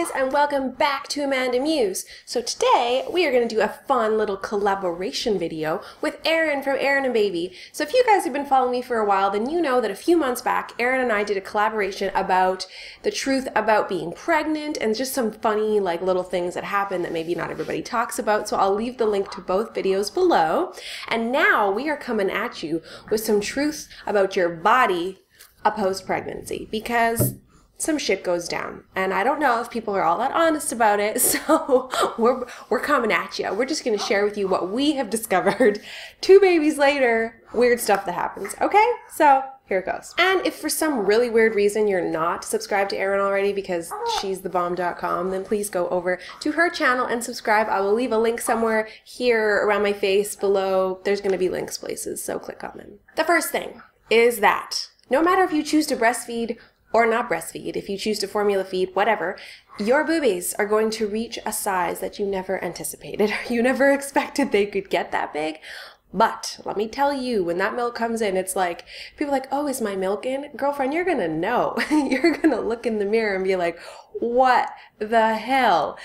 guys, and welcome back to AmandaMuse. So today we are going to do a fun little collaboration video with Erin from ErinandBaby. So if you guys have been following me for a while, then you know that a few months back Erin and I did a collaboration about the truth about being pregnant and just some funny little things that happen that maybe not everybody talks about. So I'll leave the link to both videos below. And now we are coming at you with some truth about your body post-pregnancy, because some shit goes down, and I don't know if people are all that honest about it, so we're coming at you. We're just going to share with you what we have discovered 2 babies later, weird stuff that happens. Okay, so here it goes. And if for some really weird reason you're not subscribed to Erin already because she's thebomb.com, then please go over to her channel and subscribe. I will leave a link somewhere here around my face below. There's going to be links places, so click on them. The first thing is that no matter if you choose to breastfeed or not breastfeed, if you choose to formula feed, whatever, your boobies are going to reach a size that you never anticipated. You never expected they could get that big. But let me tell you, when that milk comes in, it's like, people are like, oh, is my milk in? Girlfriend, you're gonna know. You're gonna look in the mirror and be like, what the hell?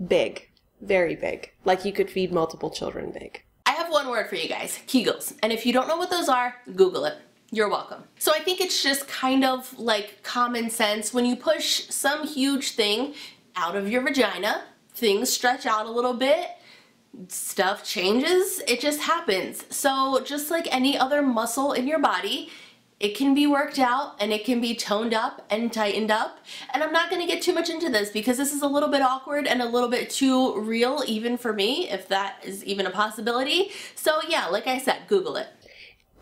Big, very big. Like you could feed multiple children big. I have one word for you guys, Kegels. And if you don't know what those are, Google it. You're welcome. So I think it's just kind of like common sense. When you push some huge thing out of your vagina, things stretch out a little bit, stuff changes, it just happens. So just like any other muscle in your body, it can be worked out and it can be toned up and tightened up. And I'm not gonna get too much into this because this is a little bit awkward and a little bit too real even for me, if that is even a possibility. So yeah, like I said, Google it.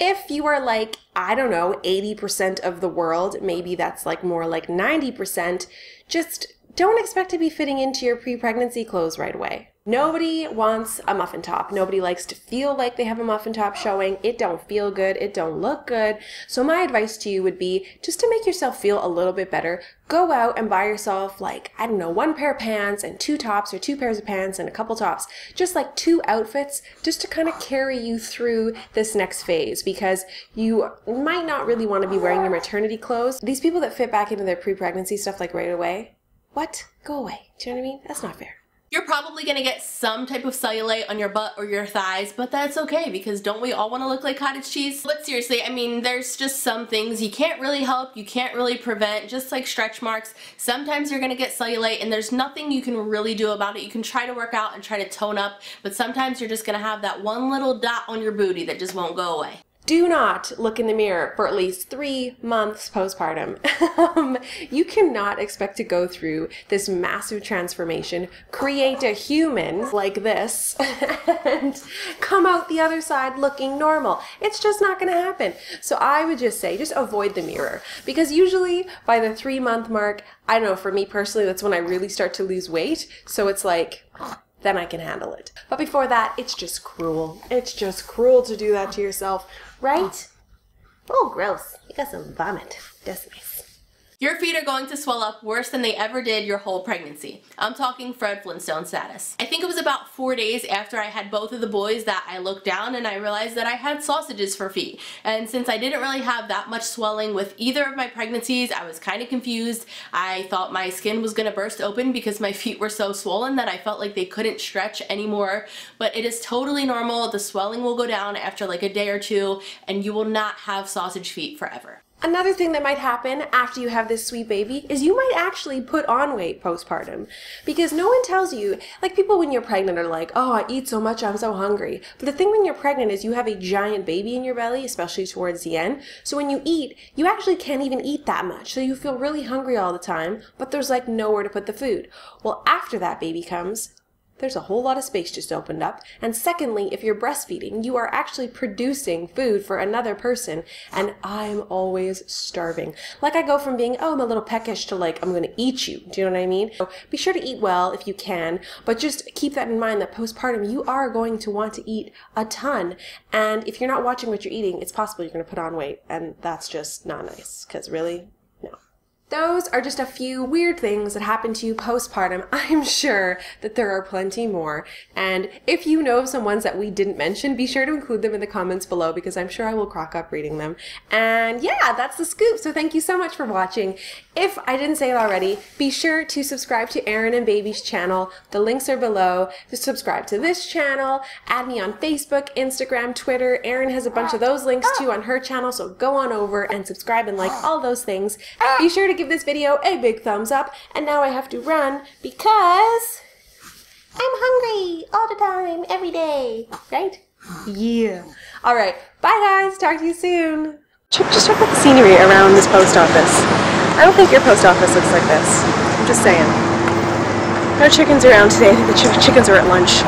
If you are like, I don't know, 80% of the world, maybe that's like more like 90%, just don't expect to be fitting into your pre-pregnancy clothes right away. Nobody wants a muffin top. Nobody likes to feel like they have a muffin top showing. It don't feel good. It don't look good. So my advice to you would be, just to make yourself feel a little bit better, go out and buy yourself like, I don't know, 1 pair of pants and 2 tops, or 2 pairs of pants and a couple tops. Just like 2 outfits just to kind of carry you through this next phase, because you might not really want to be wearing your maternity clothes. These people that fit back into their pre-pregnancy stuff like right away, what? Go away. Do you know what I mean? That's not fair. You're probably gonna get some type of cellulite on your butt or your thighs, but that's okay because don't we all wanna look like cottage cheese? But seriously, I mean, there's just some things you can't really help, you can't really prevent, just like stretch marks. Sometimes you're gonna get cellulite and there's nothing you can really do about it. You can try to work out and try to tone up, but sometimes you're just gonna have that one little dot on your booty that just won't go away. Do not look in the mirror for at least 3 months postpartum. You cannot expect to go through this massive transformation, create a human like this, and come out the other side looking normal. It's just not going to happen. So I would just say, just avoid the mirror. Because usually by the 3-month mark, I don't know, for me personally, that's when I really start to lose weight. So it's like, then I can handle it. But before that, it's just cruel. It's just cruel to do that to yourself, right? Oh, gross. You got some vomit. That's nice. Your feet are going to swell up worse than they ever did your whole pregnancy. I'm talking Fred Flintstone status. I think it was about 4 days after I had both of the boys that I looked down and I realized that I had sausages for feet. And since I didn't really have that much swelling with either of my pregnancies, I was kind of confused. I thought my skin was gonna burst open because my feet were so swollen that I felt like they couldn't stretch anymore. But it is totally normal. The swelling will go down after like a day or 2 and you will not have sausage feet forever. Another thing that might happen after you have this sweet baby is you might actually put on weight postpartum, because no one tells you, like people when you're pregnant are like, oh, I eat so much, I'm so hungry. But the thing when you're pregnant is you have a giant baby in your belly, especially towards the end. So when you eat, you actually can't even eat that much. So you feel really hungry all the time, but there's like nowhere to put the food. Well, after that baby comes, there's a whole lot of space just opened up. And secondly, if you're breastfeeding, you are actually producing food for another person, and I'm always starving. Like I go from being, oh, I'm a little peckish to like, I'm gonna eat you. Do you know what I mean? So be sure to eat well if you can, but just keep that in mind that postpartum, you are going to want to eat a ton. And if you're not watching what you're eating, it's possible you're gonna put on weight, and that's just not nice, because really, no. those are just a few weird things that happen to you postpartum. I'm sure that there are plenty more. And if you know of some ones that we didn't mention, be sure to include them in the comments below because I'm sure I will crack up reading them. And yeah, that's the scoop. So thank you so much for watching. If I didn't say it already, be sure to subscribe to Erin and Baby's channel. The links are below. Just subscribe to this channel. Add me on Facebook, Instagram, Twitter. Erin has a bunch of those links too on her channel, so go on over and subscribe and like all those things. Be sure to give this video a big thumbs up. And now I have to run because I'm hungry all the time, every day, right? Yeah. All right. Bye, guys. Talk to you soon. Just check out the scenery around this post office. I don't think your post office looks like this. I'm just saying. No chickens around today. I think the chickens are at lunch.